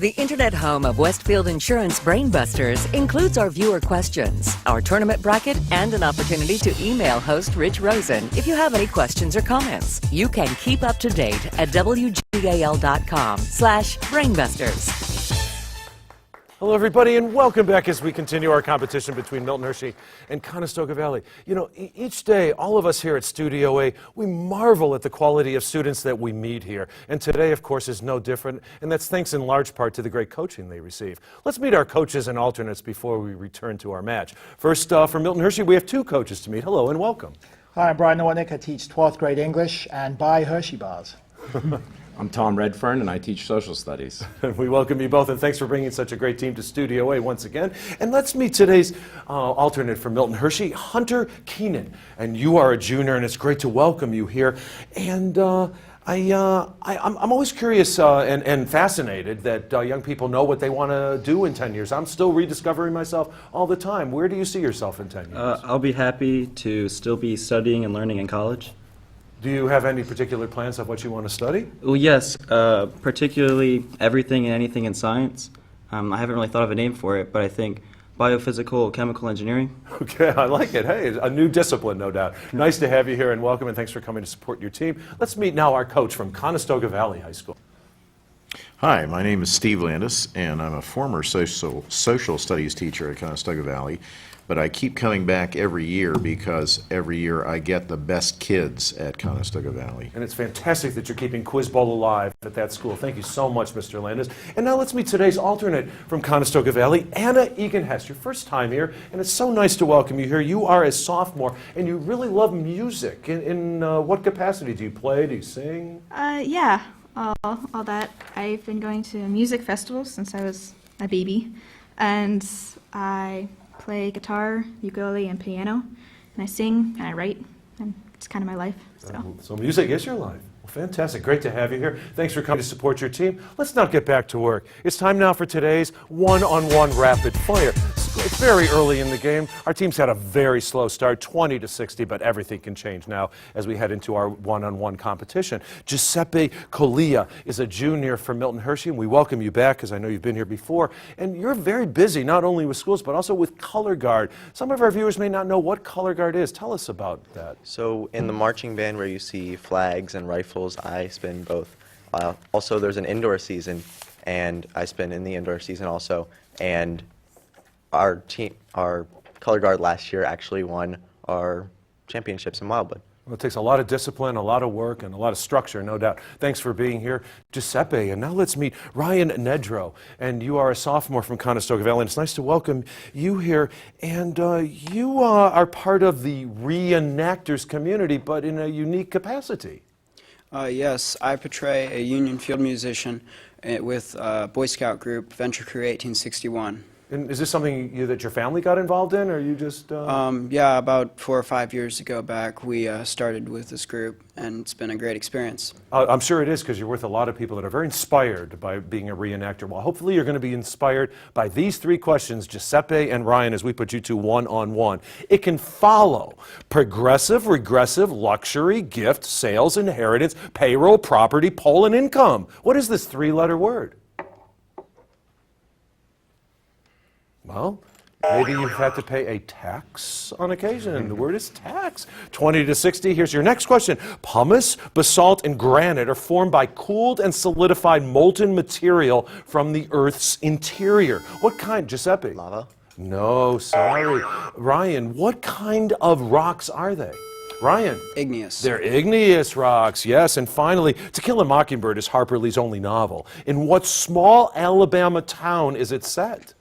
The internet home of Westfield Insurance BrainBusters includes our viewer questions, our tournament bracket, and an opportunity to email host Rich Rosen if you have any questions or comments. You can keep up to date at wgal.com/BrainBusters. Hello, everybody, and welcome back as we continue our competition between Milton, Hershey, and Conestoga Valley. You know, each day, all of us here at Studio A, we marvel at the quality of students that we meet here. And today, of course, is no different, and that's thanks in large part to the great coaching they receive. Let's meet our coaches and alternates before we return to our match. First, for Milton Hershey, we have two coaches to meet. Hello, and welcome. Hi, I'm Brian Nowotnick. I teach 12th grade English and buy Hershey bars. I'm Tom Redfern, and I teach social studies. We welcome you both, and thanks for bringing such a great team to Studio A once again. And let's meet today's alternate for Milton Hershey, Hunter Keenan. And you are a junior, and it's great to welcome you here. And I'm always curious and fascinated that young people know what they want to do in 10 years. I'm still rediscovering myself all the time. Where do you see yourself in 10 years? I'll be happy to still be studying and learning in college. Do you have any particular plans of what you want to study? Well, yes, particularly everything and anything in science. I haven't really thought of a name for it, but I think biophysical chemical engineering. Okay, I like it. Hey, a new discipline, no doubt. Nice to have you here, and welcome, and thanks for coming to support your team. Let's meet now our coach from Conestoga Valley High School. Hi, my name is Steve Landis, and I'm a former social studies teacher at Conestoga Valley. But I keep coming back every year because every year I get the best kids at Conestoga Valley. And it's fantastic that you're keeping Quiz Bowl alive at that school. Thank you so much, Mr. Landis. And now let's meet today's alternate from Conestoga Valley, Anna Egan-Hess. Your first time here, and it's so nice to welcome you here. You are a sophomore, and you really love music. In what capacity? Do you play? Do you sing? Yeah, all that. I've been going to music festivals since I was a baby, and I play guitar, ukulele, and piano, and I sing and I write, and it's kind of my life. So music is your life. Well, fantastic. Great to have you here. Thanks for coming to support your team. Let's now get back to work. It's time now for today's one-on-one rapid fire. It's very early in the game. Our team's had a very slow start, 20-60, but everything can change now as we head into our one-on-one competition. Giuseppe Collia is a junior from Milton Hershey, and we welcome you back because I know you've been here before. And you're very busy, not only with schools, but also with color guard. Some of our viewers may not know what color guard is. Tell us about that. So in the marching band where you see flags and rifles, I spin both. Also, there's an indoor season, and I spin in the indoor season also. And our color guard last year actually won our championships in Wildwood. Well, it takes a lot of discipline, a lot of work, and a lot of structure, no doubt. Thanks for being here, Giuseppe. And now let's meet Ryan Nedro. And you are a sophomore from Conestoga Valley, and it's nice to welcome you here. And you are part of the reenactors community, but in a unique capacity. Yes, I portray a Union field musician with Boy Scout group Venture Crew 1861. And is this something that your family got involved in, or you just... Yeah, about 4 or 5 years ago back, we started with this group, and it's been a great experience. I'm sure it is, because you're with a lot of people that are very inspired by being a reenactor. Well, hopefully you're going to be inspired by these three questions, Giuseppe and Ryan, as we put you two one-on-one. It can follow progressive, regressive, luxury, gift, sales, inheritance, payroll, property, poll, and income. What is this three-letter word? Well, maybe you've had to pay a tax on occasion. The word is tax. 20-60. Here's your next question. Pumice, basalt, and granite are formed by cooled and solidified molten material from the Earth's interior. What kind, Giuseppe? Lava? No, sorry. Ryan, what kind of rocks are they? Ryan? Igneous. They're igneous rocks, yes. And finally, To Kill a Mockingbird is Harper Lee's only novel. In what small Alabama town is it set?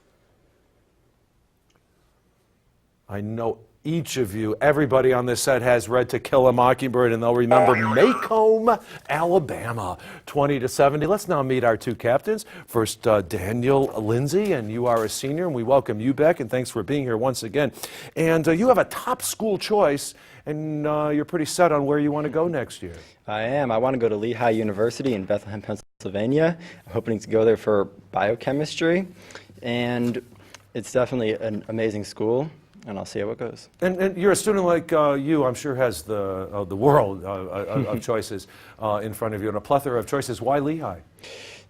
I know each of you, everybody on this set has read To Kill a Mockingbird, and they'll remember Macomb, Alabama. 20-70. Let's now meet our two captains. First, Daniel Lindsay, and you are a senior, and we welcome you back, and thanks for being here once again. And you have a top school choice, and you're pretty set on where you want to go next year. I am. I want to go to Lehigh University in Bethlehem, Pennsylvania. I'm hoping to go there for biochemistry, and it's definitely an amazing school. And I'll see how it goes. And you're a student like you, I'm sure, has the world of choices in front of you and a plethora of choices. Why Lehigh?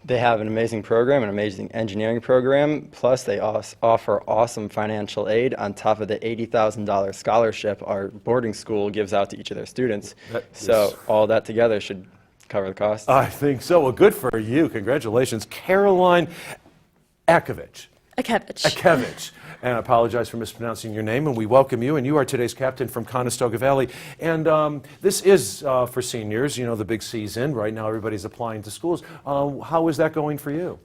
They have an amazing program, an amazing engineering program, plus they offer awesome financial aid on top of the $80,000 scholarship our boarding school gives out to each of their students. So all that together should cover the cost. I think so. Well, good for you. Congratulations. Caroline Akevich. Akevich. And I apologize for mispronouncing your name, and we welcome you. And you are today's captain from Conestoga Valley. And this is for seniors, you know, the big season. Right now, everybody's applying to schools. How is that going for you?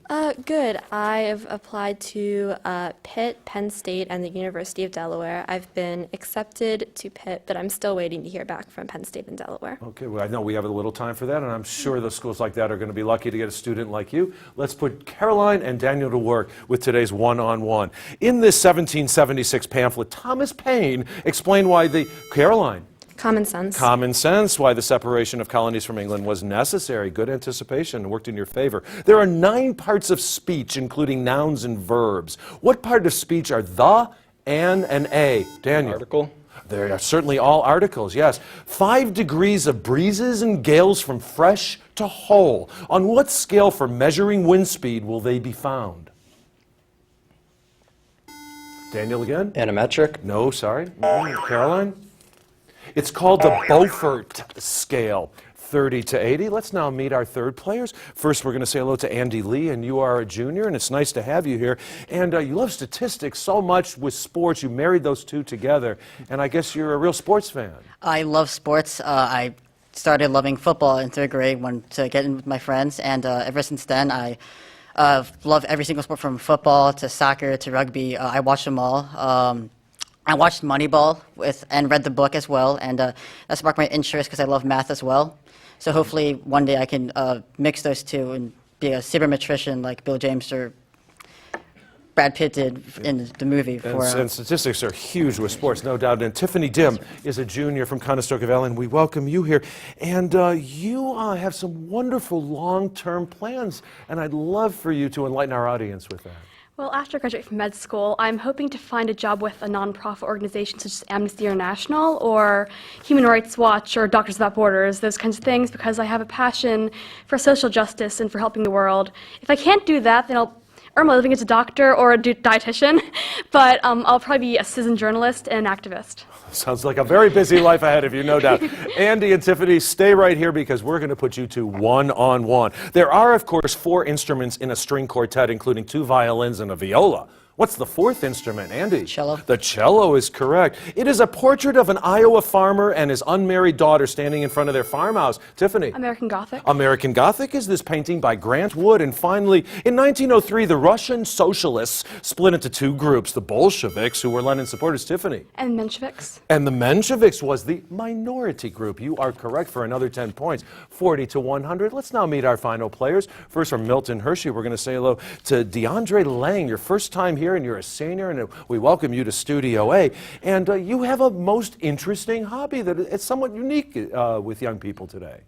Good. I've applied to Pitt, Penn State, and the University of Delaware. I've been accepted to Pitt, but I'm still waiting to hear back from Penn State and Delaware. Okay, well, I know we have a little time for that, and I'm sure the schools like that are going to be lucky to get a student like you. Let's put Caroline and Daniel to work with today's one-on-one. In this 1776 pamphlet, Thomas Paine explained why Caroline. Common sense. Common sense, why the separation of colonies from England was necessary. Good anticipation, worked in your favor. There are 9 parts of speech, including nouns and verbs. What part of speech are the, an, and a? Daniel. Article. They are certainly all articles, yes. 5 degrees of breezes and gales from fresh to whole. On what scale for measuring wind speed will they be found? Daniel again? Anometric. No, sorry. Caroline? It's called the Beaufort scale, 30 to 80. Let's now meet our third players. First, we're going to say hello to Andy Lee, and you are a junior, and it's nice to have you here. And you love statistics so much with sports. You married those two together, and I guess you're a real sports fan. I love sports. I started loving football in 3rd grade, wanted to get in with my friends, and ever since then, I love every single sport from football to soccer to rugby. I watch them all. I watched Moneyball and read the book as well, and that sparked my interest because I love math as well. So hopefully one day I can mix those two and be a sabermetrician like Bill James or Brad Pitt did in the movie. And statistics are huge with sports, no doubt. And Tiffany Dim is a junior from Conestoga Valley, and we welcome you here. And you have some wonderful long-term plans, and I'd love for you to enlighten our audience with that. Well, after I graduate from med school, I'm hoping to find a job with a nonprofit organization such as Amnesty International or Human Rights Watch or Doctors Without Borders, those kinds of things, because I have a passion for social justice and for helping the world. If I can't do that, then I'll earn my living as a doctor or a dietitian, but I'll probably be a citizen journalist and an activist. Sounds like a very busy life ahead of you, no doubt. Andy and Tiffany, stay right here because we're going to put you two one-on-one. There are, of course, 4 instruments in a string quartet, including 2 violins and a viola. What's the 4th instrument, Andy? Cello. The cello is correct. It is a portrait of an Iowa farmer and his unmarried daughter standing in front of their farmhouse. Tiffany? American Gothic. American Gothic is this painting by Grant Wood. And finally, in 1903, the Russian socialists split into 2 groups, the Bolsheviks, who were Lenin supporters. Tiffany? And Mensheviks. And the Mensheviks was the minority group. You are correct for another 10 points, 40 to 100. Let's now meet our final players. First from Milton, Hershey, we're going to say hello to DeAndre Lang, your first time here, and you're a senior, and we welcome you to Studio A. And you have a most interesting hobby that is somewhat unique with young people today.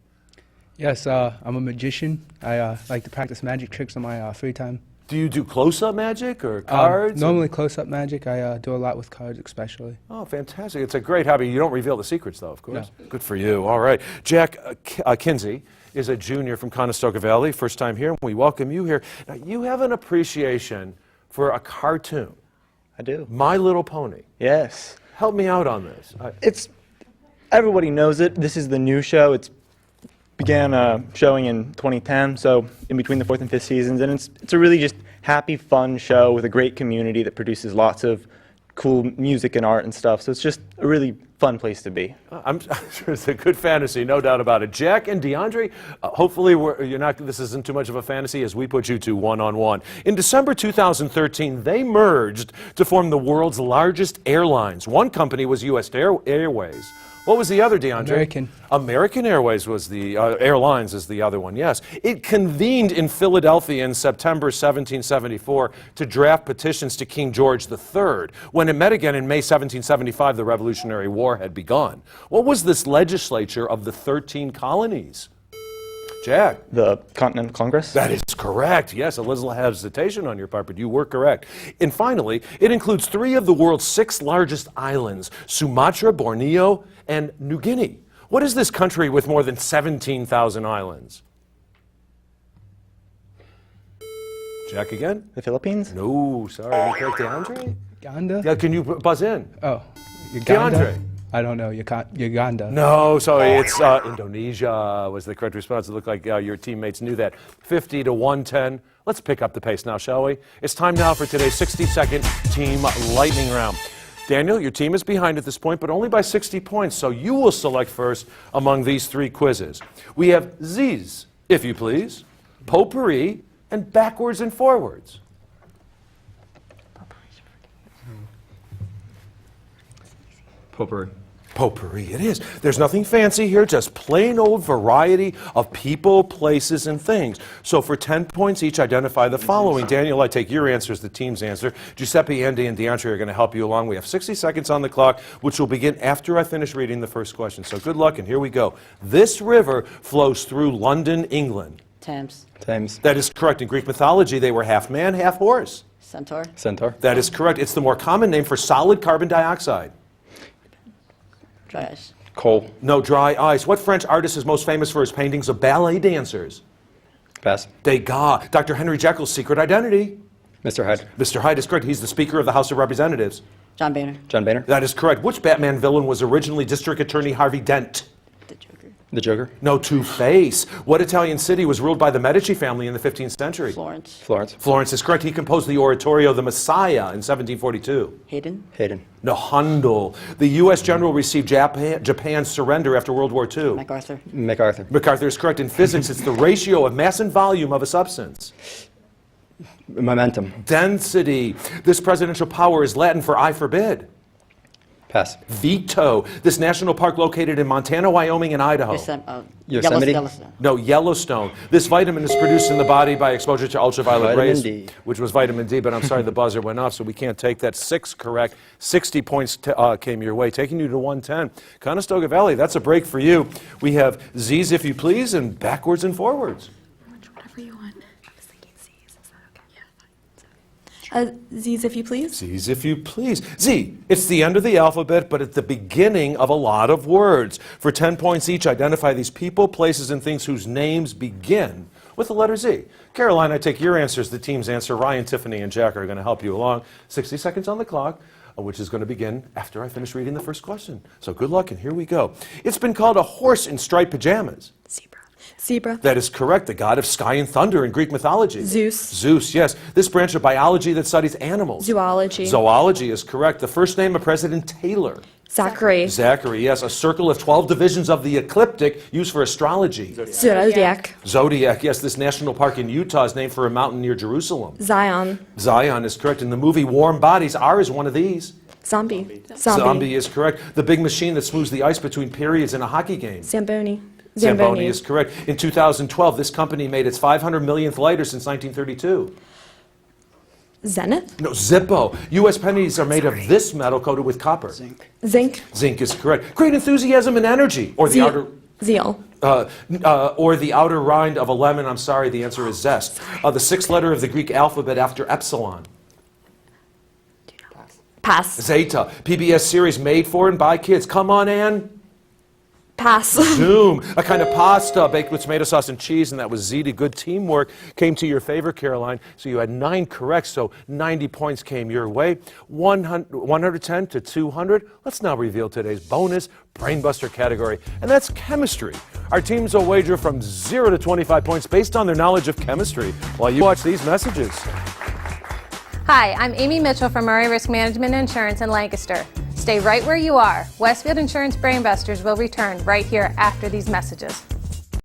Yes, I'm a magician. I like to practice magic tricks on my free time. Do you do close-up magic or cards? Normally close-up magic. I do a lot with cards especially. Oh, fantastic. It's a great hobby. You don't reveal the secrets, though, of course. No. Good for you. All right. Jack Kinsey is a junior from Conestoga Valley, first time here. We welcome you here. Now, you have an appreciation for a cartoon. I do. My Little Pony. Yes. Help me out on this. Everybody knows it. This is the new show. It began showing in 2010, so in between the 4th and 5th seasons, and it's a really just happy, fun show with a great community that produces lots of cool music and art and stuff, so it's just a really fun place to be. I'm sure it's a good fantasy, no doubt about it. Jack and DeAndre, hopefully this isn't too much of a fantasy as we put you two one-on-one. In December 2013, they merged to form the world's largest airlines. One company was U.S. Airways. What was the other, DeAndre? American. American Airways was the, Airlines is the other one, yes. It convened in Philadelphia in September 1774 to draft petitions to King George III. When it met again in May 1775, the Revolutionary War had begun. What was this legislature of the 13 colonies? Jack? The Continental Congress? That is correct. Yes, a little hesitation on your part, but you were correct. And finally, it includes 3 of the world's 6 largest islands, Sumatra, Borneo, and New Guinea. What is this country with more than 17,000 islands? Jack again? The Philippines? No, sorry. Incorrect. DeAndre? Uganda? Yeah, can you buzz in? Oh, Uganda? DeAndre? I don't know. Uganda. No, sorry, it's Indonesia was the correct response. It looked like your teammates knew that. 50 to 110. Let's pick up the pace now, shall we? It's time now for today's 60-second team lightning round. Daniel, your team is behind at this point, but only by 60 points, so you will select first among these three quizzes. We have Z's, if you please, potpourri, and backwards and forwards. Potpourri. Potpourri, it is. There's nothing fancy here, just plain old variety of people, places, and things. So for 10 points each, identify the following. Daniel, I take your answer as the team's answer. Giuseppe, Andy, and DeAndre are going to help you along. We have 60 seconds on the clock, which will begin after I finish reading the first question. So good luck, and here we go. This river flows through London, England. Thames. Thames. That is correct. In Greek mythology, they were half man, half horse. Centaur. Centaur. That is correct. It's the more common name for solid carbon dioxide. Dry ice. Coal. No, dry ice. What French artist is most famous for his paintings of ballet dancers? Pass. Degas. Dr. Henry Jekyll's secret identity? Mr. Hyde. Mr. Hyde is correct. He's the Speaker of the House of Representatives. John Boehner. John Boehner. That is correct. Which Batman villain was originally District Attorney Harvey Dent? The Joker. The Joker. No, Two-Face. What Italian city was ruled by the Medici family in the 15th century? Florence. Florence. Florence is correct. He composed the oratorio The Messiah in 1742. Hayden. Hayden. No, Handel. The U.S. general received Japan's surrender after World War II. MacArthur. MacArthur. MacArthur is correct. In physics, it's the ratio of mass and volume of a substance. Momentum. Density. This presidential power is Latin for I forbid. Pass. Veto. This national park located in Montana, Wyoming, and Idaho. Yosemite. Yellowstone. No, Yellowstone. This vitamin is produced in the body by exposure to ultraviolet Vitamin rays, D. which was vitamin D, but I'm sorry the buzzer went off, so we can't take that. 6 correct. 60 points came your way, taking you to 110. Conestoga Valley, that's a break for you. We have Z's, if you please, and backwards and forwards. Whatever you want. I was thinking Z's. Is that okay? Yeah, fine. Z's, if you please. Z's, if you please. Z, it's the end of the alphabet, but at the beginning of a lot of words. For 10 points each, identify these people, places, and things whose names begin with the letter Z. Caroline, I take your answers, the team's answer. Ryan, Tiffany, and Jack are going to help you along. 60 seconds on the clock, which is going to begin after I finish reading the first question. So good luck, and here we go. It's been called a horse in striped pajamas. Zebra. Zebra. That is correct. The god of sky and thunder in Greek mythology. Zeus. Zeus, yes. This branch of biology that studies animals. Zoology. Zoology is correct. The first name of President Taylor. Zachary. Zachary, yes. A circle of 12 divisions of the ecliptic used for astrology. Zodiac. Zodiac, yes. This national park in Utah is named for a mountain near Jerusalem. Zion. Zion is correct. In the movie Warm Bodies, R is one of these. Zombie. Zombie is correct. The big machine that smooths the ice between periods in a hockey game. Zamboni. Zamboni is correct. In 2012, this company made its 500 millionth lighter since 1932. Zenith. No, Zippo. U.S. pennies are made of this metal coated with copper. Zinc. Zinc. Zinc is correct. Great enthusiasm and energy. Or the outer... Zeal. Or the outer rind of a lemon. I'm sorry, the answer is zest. The sixth letter of the Greek alphabet after epsilon. Pass. Zeta. PBS series made for and by kids. Come on, Ann. Pass. Zoom, a kind of pasta baked with tomato sauce and cheese, and that was ziti. Good teamwork came to your favor, Caroline. So you had 9 correct, so 90 points came your way. 110 to 200. Let's now reveal today's bonus BrainBuster category, and that's chemistry. Our teams will wager from 0 to 25 points based on their knowledge of chemistry while you watch these messages. Hi, I'm Amy Mitchell from Murray Risk Management Insurance in Lancaster. Stay right where you are. Westfield Insurance BrainBusters will return right here after these messages.